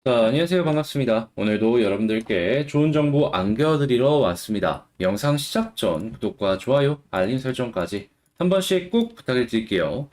안녕하세요. 반갑습니다. 오늘도 여러분들께 좋은 정보 안겨드리러 왔습니다. 영상 시작 전 구독과 좋아요, 알림 설정까지 한 번씩 꼭 부탁을 드릴게요.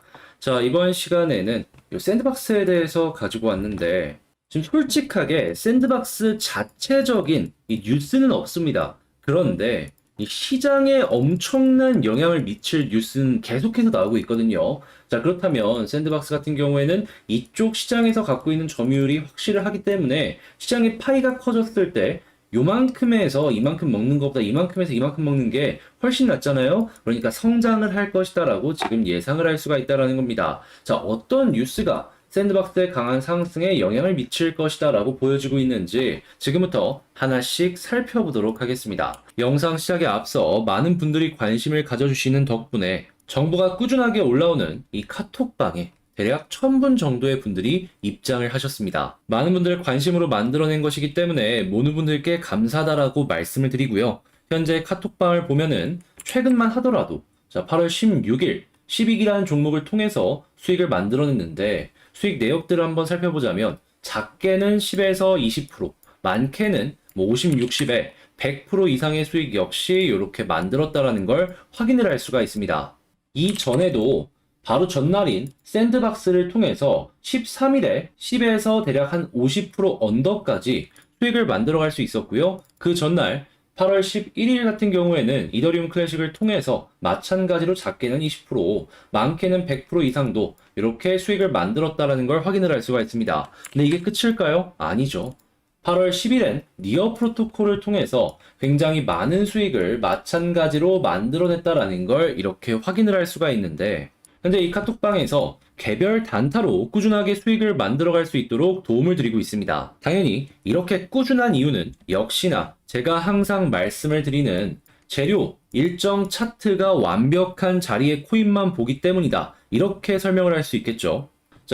이번 시간에는 이 샌드박스에 대해서 가지고 왔는데, 지금 솔직하게 샌드박스 자체적인 이 뉴스는 없습니다. 그런데 이 시장에 엄청난 영향을 미칠 뉴스는 계속해서 나오고 있거든요. 그렇다면 샌드박스 같은 경우에는 이쪽 시장에서 갖고 있는 점유율이 확실하기 때문에 시장의 파이가 커졌을 때 요만큼에서 이만큼 먹는 것보다 이만큼에서 이만큼 먹는 게 훨씬 낫잖아요. 그러니까 성장을 할 것이다라고 지금 예상을 할 수가 있다라는 겁니다. 어떤 뉴스가 샌드박스의 강한 상승에 영향을 미칠 것이다라고 보여지고 있는지 지금부터 하나씩 살펴보도록 하겠습니다. 영상 시작에 앞서 많은 분들이 관심을 가져주시는 덕분에 정보가 꾸준하게 올라오는 이 카톡방에 대략 1000분 정도의 분들이 입장을 하셨습니다. 많은 분들 관심으로 만들어낸 것이기 때문에 모든 분들께 감사하다라고 말씀을 드리고요. 현재 카톡방을 보면은 최근만 하더라도 8월 16일 10익이라는 종목을 통해서 수익을 만들어냈는데 수익 내역들을 한번 살펴보자면 작게는 10에서 20%, 많게는 50, 60에 100% 이상의 수익 역시 이렇게 만들었다라는 걸 확인을 할 수가 있습니다. 이전에도 바로 전날인 샌드박스를 통해서 13일에 10에서 대략 한 50% 언더까지 수익을 만들어 갈 수 있었고요. 그 전날 8월 11일 같은 경우에는 이더리움 클래식을 통해서 마찬가지로 작게는 20%, 많게는 100% 이상도 이렇게 수익을 만들었다라는 걸 확인을 할 수가 있습니다. 근데 이게 끝일까요? 아니죠. 8월 10일엔 니어 프로토콜을 통해서 굉장히 많은 수익을 마찬가지로 만들어냈다라는 걸 이렇게 확인을 할 수가 있는데, 현재 이 카톡방에서 개별 단타로 꾸준하게 수익을 만들어갈 수 있도록 도움을 드리고 있습니다. 당연히 이렇게 꾸준한 이유는 역시나 제가 항상 말씀을 드리는 재료, 일정 차트가 완벽한 자리의 코인만 보기 때문이다. 이렇게 설명을 할 수 있겠죠.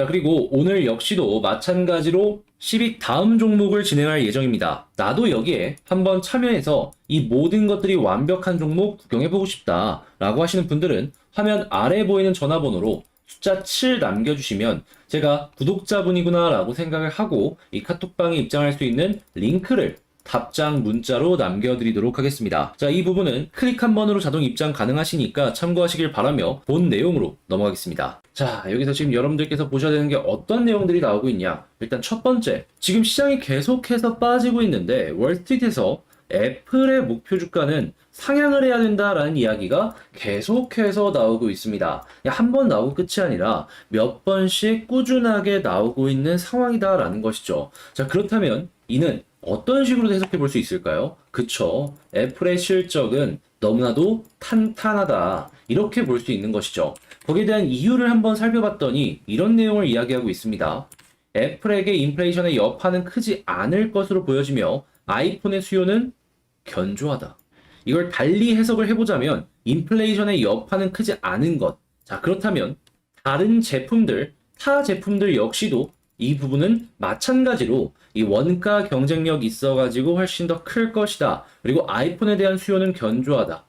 그리고 오늘 역시도 마찬가지로 10익 다음 종목을 진행할 예정입니다. 나도 여기에 한번 참여해서 이 모든 것들이 완벽한 종목 구경해보고 싶다 라고 하시는 분들은 화면 아래 보이는 전화번호로 숫자 7 남겨주시면 제가 구독자분이구나 라고 생각을 하고 이 카톡방에 입장할 수 있는 링크를 답장 문자로 남겨드리도록 하겠습니다. 이 부분은 클릭 한 번으로 자동 입장 가능하시니까 참고하시길 바라며 본 내용으로 넘어가겠습니다. 여기서 지금 여러분들께서 보셔야 되는 게 어떤 내용들이 나오고 있냐. 일단 첫 번째, 지금 시장이 계속해서 빠지고 있는데 월스트리트에서 애플의 목표 주가는 상향을 해야 된다라는 이야기가 계속해서 나오고 있습니다. 한 번 나오고 끝이 아니라 몇 번씩 꾸준하게 나오고 있는 상황이다라는 것이죠. 그렇다면 이는 어떤 식으로 해석해 볼 수 있을까요? 그쵸. 애플의 실적은 너무나도 탄탄하다. 이렇게 볼 수 있는 것이죠. 거기에 대한 이유를 한번 살펴봤더니 이런 내용을 이야기하고 있습니다. 애플에게 인플레이션의 여파는 크지 않을 것으로 보여지며 아이폰의 수요는 견조하다. 이걸 달리 해석을 해보자면 인플레이션의 여파는 크지 않은 것. 그렇다면 다른 제품들, 타 제품들 역시도 이 부분은 마찬가지로 이 원가 경쟁력 있어가지고 훨씬 더 클 것이다. 그리고 아이폰에 대한 수요는 견조하다.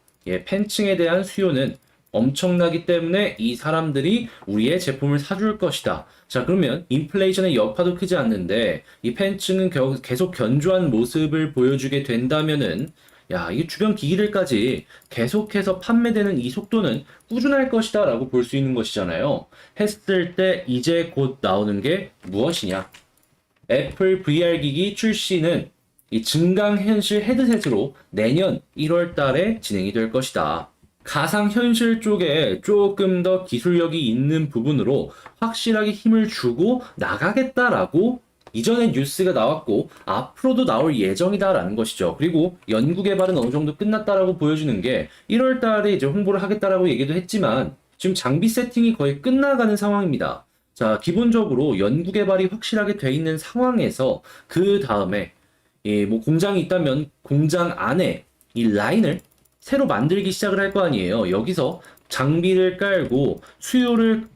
팬층에 대한 수요는 엄청나기 때문에 이 사람들이 우리의 제품을 사줄 것이다. 그러면 인플레이션의 여파도 크지 않는데 이 팬층은 계속 견조한 모습을 보여주게 된다면은 이 주변 기기들까지 계속해서 판매되는 이 속도는 꾸준할 것이다 라고 볼 수 있는 것이잖아요. 했을 때 이제 곧 나오는 게 무엇이냐? 애플 VR 기기 출시는 이 증강현실 헤드셋으로 내년 1월 달에 진행이 될 것이다. 가상현실 쪽에 조금 더 기술력이 있는 부분으로 확실하게 힘을 주고 나가겠다라고 이전에 뉴스가 나왔고 앞으로도 나올 예정이다라는 것이죠. 그리고 연구 개발은 어느 정도 끝났다라고 보여주는 게 1월 달에 이제 홍보를 하겠다라고 얘기도 했지만 지금 장비 세팅이 거의 끝나가는 상황입니다. 기본적으로 연구 개발이 확실하게 돼 있는 상황에서 그 다음에 뭐 공장이 있다면 공장 안에 이 라인을 새로 만들기 시작을 할 거 아니에요. 여기서 장비를 깔고 수요를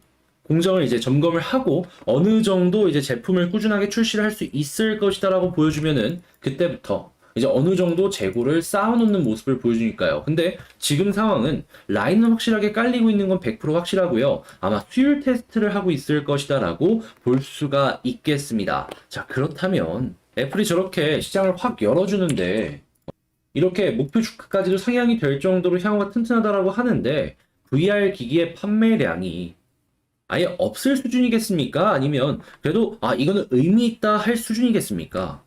공정을 이제 점검을 하고 어느 정도 이제 제품을 꾸준하게 출시를 할 수 있을 것이다라고 보여주면은 그때부터 이제 어느 정도 재고를 쌓아놓는 모습을 보여주니까요. 근데 지금 상황은 라인은 확실하게 깔리고 있는 건 100% 확실하고요. 아마 수율 테스트를 하고 있을 것이다 라고 볼 수가 있겠습니다. 자, 그렇다면 애플이 저렇게 시장을 확 열어주는데 이렇게 목표 주가까지도 상향이 될 정도로 향후가 튼튼하다라고 하는데 VR 기기의 판매량이 아예 없을 수준이겠습니까? 아니면 그래도 이거는 의미 있다 할 수준이겠습니까?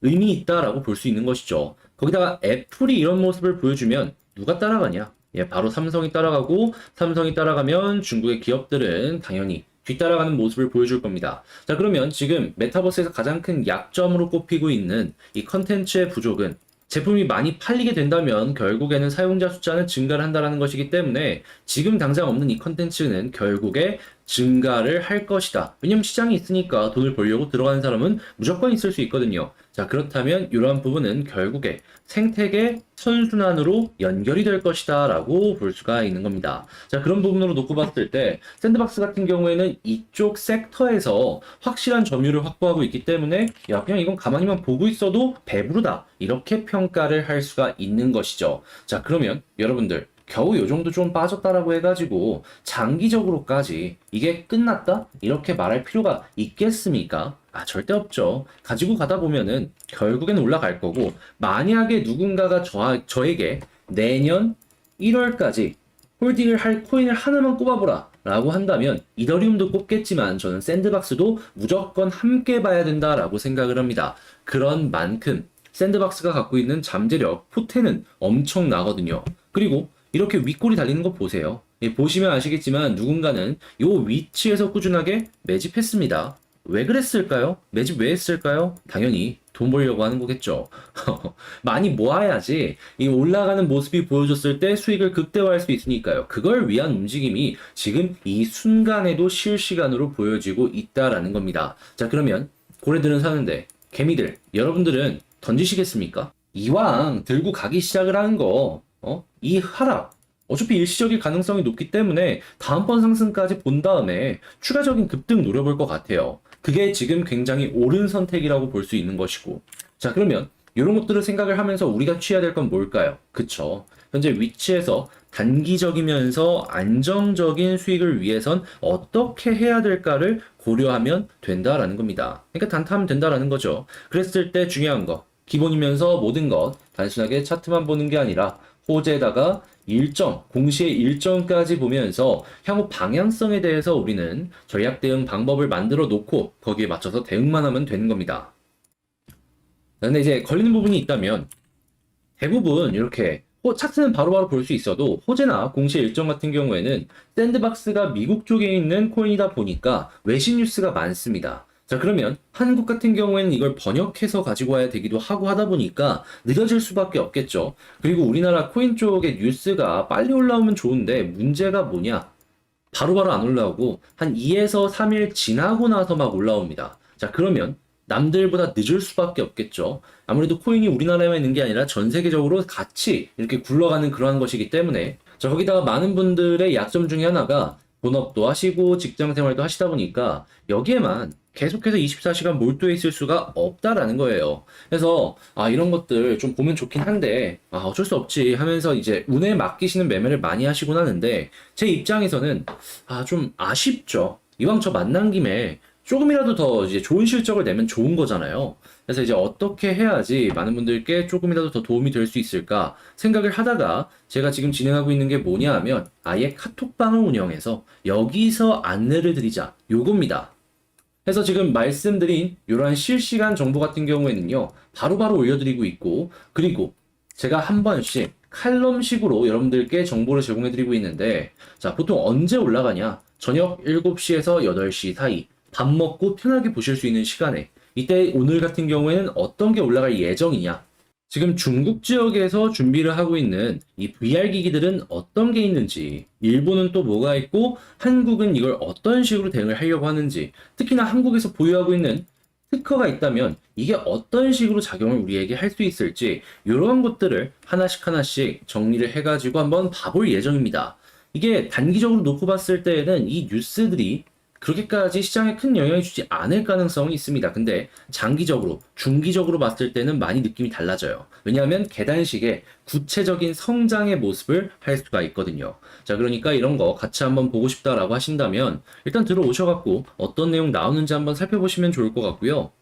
의미 있다라고 볼 수 있는 것이죠. 거기다가 애플이 이런 모습을 보여주면 누가 따라가냐? 예, 바로 삼성이 따라가고 삼성이 따라가면 중국의 기업들은 당연히 뒤따라가는 모습을 보여줄 겁니다. 자, 그러면 지금 메타버스에서 가장 큰 약점으로 꼽히고 있는 이 컨텐츠의 부족은 제품이 많이 팔리게 된다면 결국에는 사용자 숫자는 증가를 한다는 것이기 때문에 지금 당장 없는 이 컨텐츠는 결국에 증가를 할 것이다. 왜냐면 시장이 있으니까 돈을 벌려고 들어가는 사람은 무조건 있을 수 있거든요. 자, 그렇다면 이러한 부분은 결국에 생태계 선순환으로 연결이 될 것이다 라고 볼 수가 있는 겁니다. 자, 그런 부분으로 놓고 봤을 때 샌드박스 같은 경우에는 이쪽 섹터에서 확실한 점유율을 확보하고 있기 때문에 야, 그냥 이건 가만히만 보고 있어도 배부르다 이렇게 평가를 할 수가 있는 것이죠. 자, 그러면 여러분들 겨우 요 정도 좀 빠졌다라고 해가지고 장기적으로까지 이게 끝났다? 이렇게 말할 필요가 있겠습니까? 절대 없죠. 가지고 가다 보면은 결국엔 올라갈 거고, 만약에 누군가가 저에게 내년 1월까지 홀딩을 할 코인을 하나만 꼽아보라 라고 한다면 이더리움도 꼽겠지만 저는 샌드박스도 무조건 함께 봐야 된다라고 생각을 합니다. 그런 만큼 샌드박스가 갖고 있는 잠재력, 포텐은 엄청나거든요. 그리고 이렇게 윗골이 달리는 거 보세요. 예, 보시면 아시겠지만 누군가는 요 위치에서 꾸준하게 매집했습니다. 왜 그랬을까요? 매집 왜 했을까요? 당연히 돈 벌려고 하는 거겠죠. 많이 모아야지 이 올라가는 모습이 보여줬을 때 수익을 극대화할 수 있으니까요. 그걸 위한 움직임이 지금 이 순간에도 실시간으로 보여지고 있다라는 겁니다. 자, 그러면 고래들은 사는데 개미들, 여러분들은 던지시겠습니까? 이왕 들고 가기 시작을 하는 거, 이 하락, 어차피 일시적일 가능성이 높기 때문에 다음번 상승까지 본 다음에 추가적인 급등 노려볼 것 같아요. 그게 지금 굉장히 옳은 선택이라고 볼 수 있는 것이고. 자, 그러면 이런 것들을 생각을 하면서 우리가 취해야 될 건 뭘까요? 그쵸. 현재 위치에서 단기적이면서 안정적인 수익을 위해선 어떻게 해야 될까를 고려하면 된다라는 겁니다. 그러니까 단타하면 된다라는 거죠. 그랬을 때 중요한 거, 기본이면서 모든 것, 단순하게 차트만 보는 게 아니라 호재에다가 일정, 공시의 일정까지 보면서 향후 방향성에 대해서 우리는 전략 대응 방법을 만들어 놓고 거기에 맞춰서 대응만 하면 되는 겁니다. 근데 이제 걸리는 부분이 있다면 대부분 이렇게 차트는 바로바로 볼 수 있어도 호재나 공시의 일정 같은 경우에는 샌드박스가 미국 쪽에 있는 코인이다 보니까 외신 뉴스가 많습니다. 자, 그러면 한국 같은 경우에는 이걸 번역해서 가지고 와야 되기도 하고 하다 보니까 늦어질 수밖에 없겠죠. 그리고 우리나라 코인 쪽의 뉴스가 빨리 올라오면 좋은데 문제가 뭐냐? 바로바로 안 올라오고 한 2에서 3일 지나고 나서 막 올라옵니다. 자, 그러면 남들보다 늦을 수밖에 없겠죠. 아무래도 코인이 우리나라에만 있는 게 아니라 전 세계적으로 같이 이렇게 굴러가는 그러한 것이기 때문에 자, 거기다가 많은 분들의 약점 중에 하나가 본업도 하시고 직장 생활도 하시다 보니까 여기에만 계속해서 24시간 몰두해 있을 수가 없다라는 거예요. 그래서 이런 것들 좀 보면 좋긴 한데 어쩔 수 없지 하면서 이제 운에 맡기시는 매매를 많이 하시곤 하는데 제 입장에서는 좀 아쉽죠. 이왕 저 만난 김에 조금이라도 더 이제 좋은 실적을 내면 좋은 거잖아요. 그래서 이제 어떻게 해야지 많은 분들께 조금이라도 더 도움이 될 수 있을까 생각을 하다가 제가 지금 진행하고 있는 게 뭐냐 하면 아예 카톡방을 운영해서 여기서 안내를 드리자 요겁니다. 그래서 지금 말씀드린 이러한 실시간 정보 같은 경우에는요, 바로바로 올려드리고 있고, 그리고 제가 한 번씩 칼럼식으로 여러분들께 정보를 제공해드리고 있는데, 자, 보통 언제 올라가냐? 저녁 7시에서 8시 사이, 밥 먹고 편하게 보실 수 있는 시간에, 이때 오늘 같은 경우에는 어떤 게 올라갈 예정이냐? 지금 중국 지역에서 준비를 하고 있는 이 VR 기기들은 어떤 게 있는지, 일본은 또 뭐가 있고, 한국은 이걸 어떤 식으로 대응을 하려고 하는지, 특히나 한국에서 보유하고 있는 특허가 있다면 이게 어떤 식으로 작용을 우리에게 할 수 있을지, 이런 것들을 하나씩 하나씩 정리를 해가지고 한번 봐볼 예정입니다. 이게 단기적으로 놓고 봤을 때에는 이 뉴스들이 그렇게까지 시장에 큰 영향을 주지 않을 가능성이 있습니다. 근데 장기적으로, 중기적으로 봤을 때는 많이 느낌이 달라져요. 왜냐하면 계단식의 구체적인 성장의 모습을 할 수가 있거든요. 자, 그러니까 이런 거 같이 한번 보고 싶다라고 하신다면 일단 들어오셔갖고 어떤 내용 나오는지 한번 살펴보시면 좋을 것 같고요.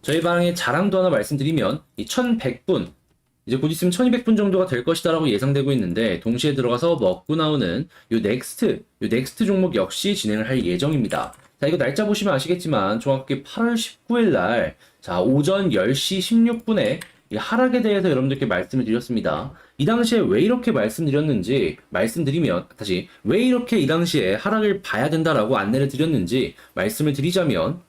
저희 방의 자랑도 하나 말씀드리면 이 1100분, 이제 곧 있으면 1200분 정도가 될 것이다라고 예상되고 있는데 동시에 들어가서 먹고 나오는 요 넥스트 종목 역시 진행을 할 예정입니다. 자, 이거 날짜 보시면 아시겠지만 정확하게 8월 19일 날, 자, 오전 10시 16분에 이 하락에 대해서 여러분들께 말씀을 드렸습니다. 이 당시에 왜 이렇게 말씀드렸는지 말씀드리면, 다시 왜 이렇게 이 당시에 하락을 봐야 된다라고 안내를 드렸는지 말씀을 드리자면,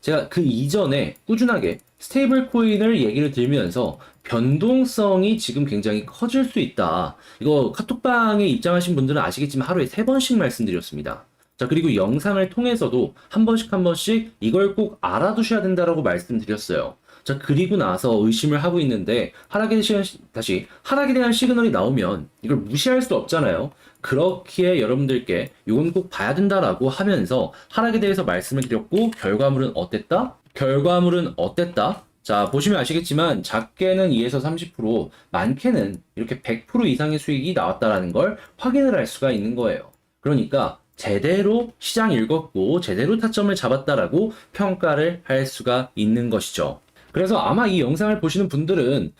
제가 그 이전에 꾸준하게 스테이블 코인을 얘기를 들면서 변동성이 지금 굉장히 커질 수 있다. 이거 카톡방에 입장하신 분들은 아시겠지만 하루에 3번씩 말씀드렸습니다. 자, 그리고 영상을 통해서도 한 번씩 한 번씩 이걸 꼭 알아두셔야 된다라고 말씀드렸어요. 자, 그리고 나서 의심을 하고 있는데 하락에 대한 시그널이 나오면 이걸 무시할 수 없잖아요. 그렇기에 여러분들께 이건 꼭 봐야 된다라고 하면서 하락에 대해서 말씀을 드렸고 결과물은 어땠다? 결과물은 어땠다? 자, 보시면 아시겠지만 작게는 2에서 30%, 많게는 이렇게 100% 이상의 수익이 나왔다라는 걸 확인을 할 수가 있는 거예요. 그러니까 제대로 시장 읽었고 제대로 타점을 잡았다라고 평가를 할 수가 있는 것이죠. 그래서 아마 이 영상을 보시는 분들은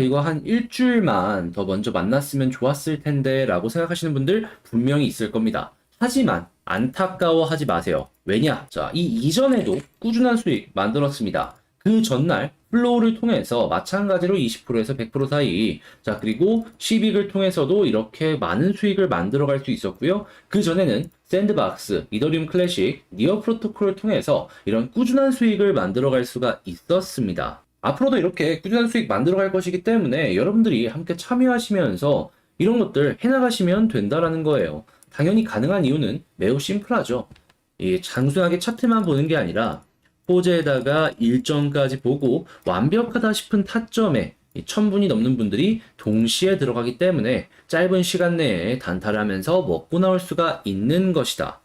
이거 한 일주일만 더 먼저 만났으면 좋았을 텐데 라고 생각하시는 분들 분명히 있을 겁니다. 하지만 안타까워하지 마세요. 왜냐? 자, 이 이전에도 꾸준한 수익 만들었습니다. 그 전날 플로우를 통해서 마찬가지로 20%에서 100% 사이, 자, 그리고 시빅을 통해서도 이렇게 많은 수익을 만들어 갈 수 있었고요. 그 전에는 샌드박스, 이더리움 클래식, 니어 프로토콜을 통해서 이런 꾸준한 수익을 만들어 갈 수가 있었습니다. 앞으로도 이렇게 꾸준한 수익 만들어 갈 것이기 때문에 여러분들이 함께 참여하시면서 이런 것들 해나가시면 된다라는 거예요. 당연히 가능한 이유는 매우 심플하죠. 단순하게 차트만 보는 게 아니라 호재에다가 일정까지 보고 완벽하다 싶은 타점에 1000분이 넘는 분들이 동시에 들어가기 때문에 짧은 시간 내에 단타를 하면서 먹고 나올 수가 있는 것이다.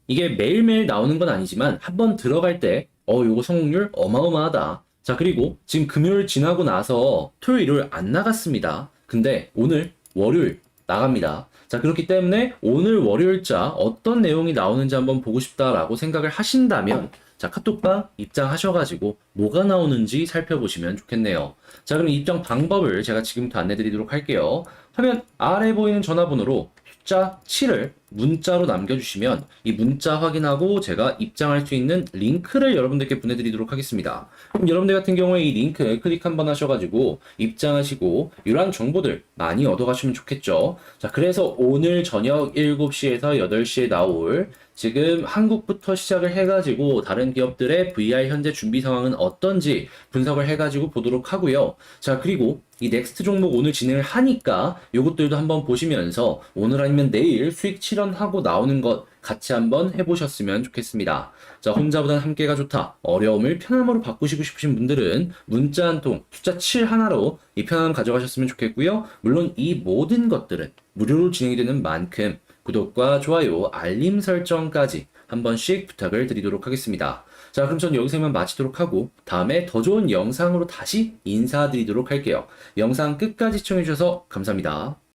이게 매일매일 나오는 건 아니지만 한번 들어갈 때 요거 성공률 어마어마하다. 자, 그리고 지금 금요일 지나고 나서 토요일, 일요일 안 나갔습니다. 근데 오늘 월요일 나갑니다. 자, 그렇기 때문에 오늘 월요일자 어떤 내용이 나오는지 한번 보고 싶다라고 생각을 하신다면 자, 카톡방 입장하셔가지고 뭐가 나오는지 살펴보시면 좋겠네요. 자, 그럼 입장 방법을 제가 지금부터 안내드리도록 할게요. 화면 아래 보이는 전화번호로 숫자 7을 문자로 남겨주시면 이 문자 확인하고 제가 입장할 수 있는 링크를 여러분들께 보내드리도록 하겠습니다. 그럼 여러분들 같은 경우에 이 링크 클릭 한번 하셔가지고 입장하시고 이러한 정보들 많이 얻어가시면 좋겠죠. 자, 그래서 오늘 저녁 7시에서 8시에 나올 지금 한국부터 시작을 해가지고 다른 기업들의 VR 현재 준비 상황은 어떤지 분석을 해가지고 보도록 하고요. 자, 그리고 이 넥스트 종목 오늘 진행을 하니까 요것들도 한번 보시면서 오늘 아니면 내일 수익 실현하고 나오는 것 같이 한번 해보셨으면 좋겠습니다. 자, 혼자보단 함께가 좋다. 어려움을 편함으로 바꾸시고 싶으신 분들은 문자 한 통 숫자 7 하나로 이 편함 가져가셨으면 좋겠고요. 물론 이 모든 것들은 무료로 진행이 되는 만큼 구독과 좋아요, 알림 설정까지 한 번씩 부탁을 드리도록 하겠습니다. 자, 그럼 전 여기서만 마치도록 하고 다음에 더 좋은 영상으로 다시 인사드리도록 할게요. 영상 끝까지 시청해주셔서 감사합니다.